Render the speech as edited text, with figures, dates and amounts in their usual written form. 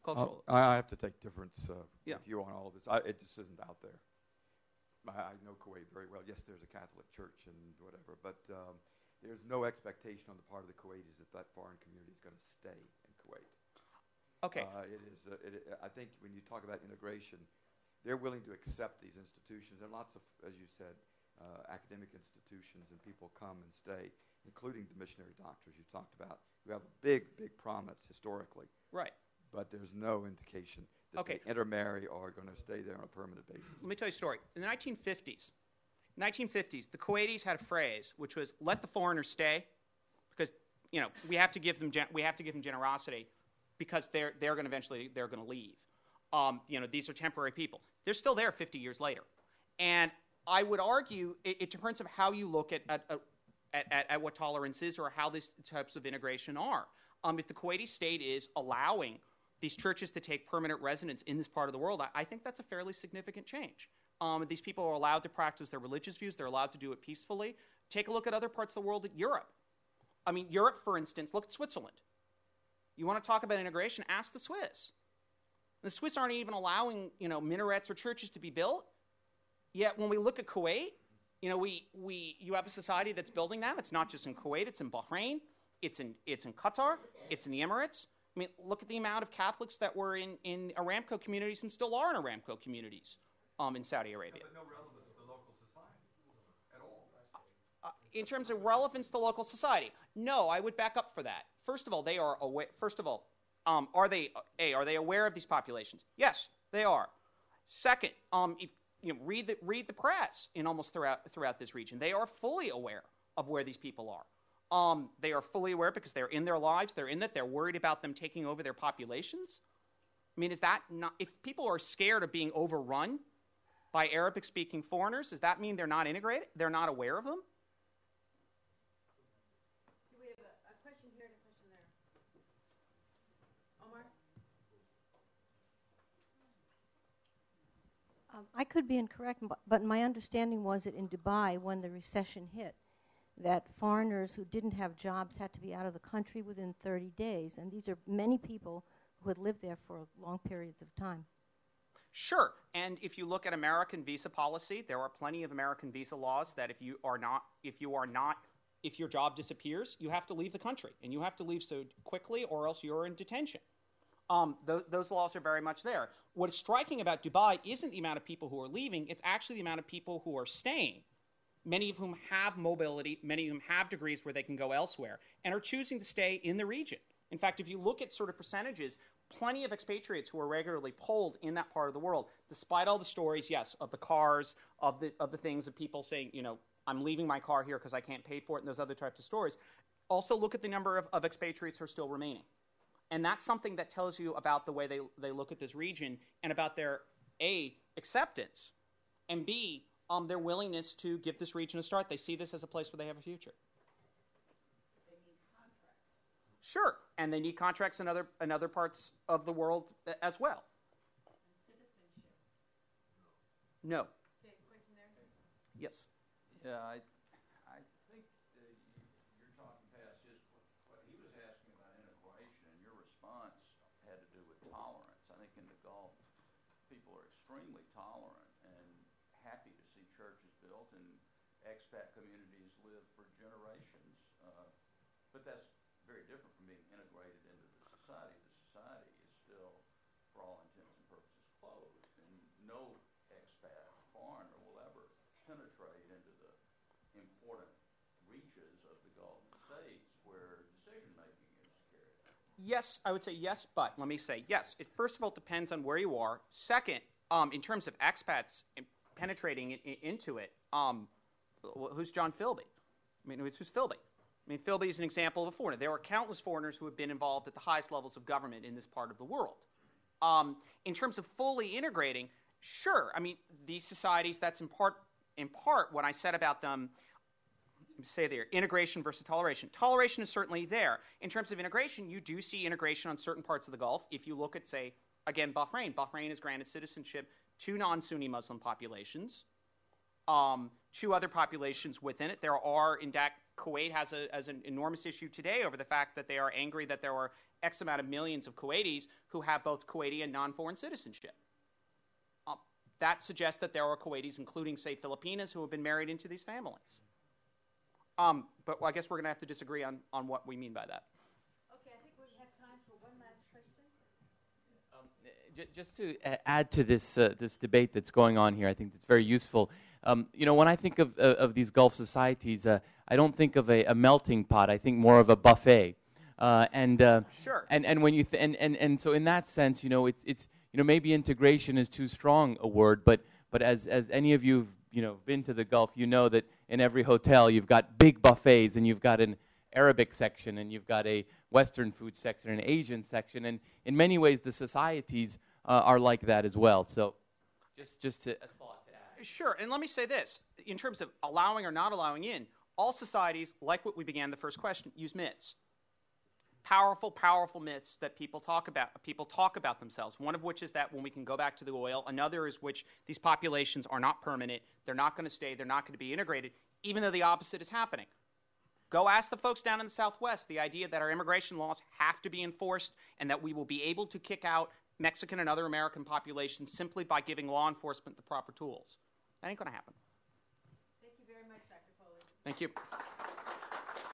cultural. I have to take difference Yeah. with you on all of this. It just isn't out there. I know Kuwait very well. Yes, there's a Catholic church and whatever, but there's no expectation on the part of the Kuwaitis that foreign community is going to stay in Kuwait. Okay. I think when you talk about integration, they're willing to accept these institutions, and lots of, as you said, academic institutions, and people come and stay, including the missionary doctors you talked about, who have a big, big prominence historically. Right. But there's no indication that they intermarry or are going to stay there on a permanent basis. Let me tell you a story. In the 1950s, the Kuwaitis had a phrase which was "Let the foreigners stay," because we have to give them generosity, because they're going to eventually leave. These are temporary people. They're still there 50 years later, and I would argue it depends on how you look at what tolerance is or how these types of integration are. If the Kuwaiti state is allowing these churches to take permanent residence in this part of the world, I think that's a fairly significant change. These people are allowed to practice their religious views. They're allowed to do it peacefully. Take a look at other parts of the world, Europe. Europe, for instance, look at Switzerland. You want to talk about integration? Ask the Swiss. The Swiss aren't even allowing, minarets or churches to be built. Yet when we look at Kuwait, you have a society that's building them. It's not just in Kuwait. It's in Bahrain. It's in Qatar. It's in the Emirates. Look at the amount of Catholics that were in Aramco communities and still are in Aramco communities in Saudi Arabia. But no relevance to local society at all. In terms of relevance to local society, no, I would back up for that. First of all, they are aware. First of all, are they aware of these populations? Yes, they are. Second, read the press in almost throughout this region. They are fully aware of where these people are. They are fully aware because they're in their lives. They're worried about them taking over their populations. Is that not? If people are scared of being overrun by Arabic-speaking foreigners, does that mean they're not integrated? They're not aware of them? Do we have a question here and a question there? Omar? I could be incorrect, but my understanding was that in Dubai, when the recession hit, that foreigners who didn't have jobs had to be out of the country within 30 days. And these are many people who had lived there for long periods of time. Sure. And if you look at American visa policy, there are plenty of American visa laws that if your job disappears, you have to leave the country. And you have to leave so quickly or else you're in detention. Those laws are very much there. What is striking about Dubai isn't the amount of people who are leaving. It's actually the amount of people who are staying. Many of whom have mobility, many of whom have degrees where they can go elsewhere, and are choosing to stay in the region. In fact, if you look at sort of percentages, plenty of expatriates who are regularly polled in that part of the world, despite all the stories, yes, of the cars, of the things of people saying, I'm leaving my car here because I can't pay for it, and those other types of stories. Also look at the number of expatriates who are still remaining. And that's something that tells you about the way they look at this region and about their, A, acceptance, and B, their willingness to give this region a start. They see this as a place where they have a future. They need contracts. Sure, and they need contracts in other parts of the world as well. And citizenship. No. Okay, question there? Yes. Yeah, I think you're talking past what he was asking about integration, and your response had to do with tolerance. I think in the Gulf, people are extremely tolerant and happy to see churches built, and expat communities live for generations. But that's very different from being integrated into the society. The society is still, for all intents and purposes, closed, and no expat foreigner will ever penetrate into the important reaches of the Gulf states where decision-making is carried out. Yes, I would say yes, but let me say yes. It first of all depends on where you are. Second, in terms of expats penetrating into it, who's John Philby? Who's Philby? Philby is an example of a foreigner. There are countless foreigners who have been involved at the highest levels of government in this part of the world. In terms of fully integrating, sure. These societies, that's in part what I said about them. Let me say there, integration versus toleration. Toleration is certainly there. In terms of integration, you do see integration on certain parts of the Gulf. If you look at, say, again, Bahrain. Bahrain has granted citizenship to non-Sunni Muslim populations, to other populations within it. There are, in fact, Kuwait has an enormous issue today over the fact that they are angry that there are X amount of millions of Kuwaitis who have both Kuwaiti and non-foreign citizenship. That suggests that there are Kuwaitis, including, say, Filipinas, who have been married into these families. But I guess we're going to have to disagree on what we mean by that. Okay, I think we have time for one last question. Just to add to this debate that's going on here, I think it's very useful. When I think of these Gulf societies, I don't think of a melting pot. I think more of a buffet. Sure. And when you and so in that sense, it's maybe integration is too strong a word, but as any of you've been to the Gulf, you know that in every hotel you've got big buffets, and you've got an Arabic section, and you've got a Western food section, an Asian section, and in many ways the societies are like that as well. So, just a thought to add. Sure, and let me say this: in terms of allowing or not allowing in, all societies, like what we began the first question, use myths. Powerful, powerful myths that people talk about. People talk about themselves. One of which is that when we can go back to the oil. Another is which these populations are not permanent. They're not going to stay. They're not going to be integrated, even though the opposite is happening. Go ask the folks down in the Southwest the idea that our immigration laws have to be enforced and that we will be able to kick out Mexican and other American populations simply by giving law enforcement the proper tools. That ain't going to happen. Thank you very much, Dr. Foley. Thank you.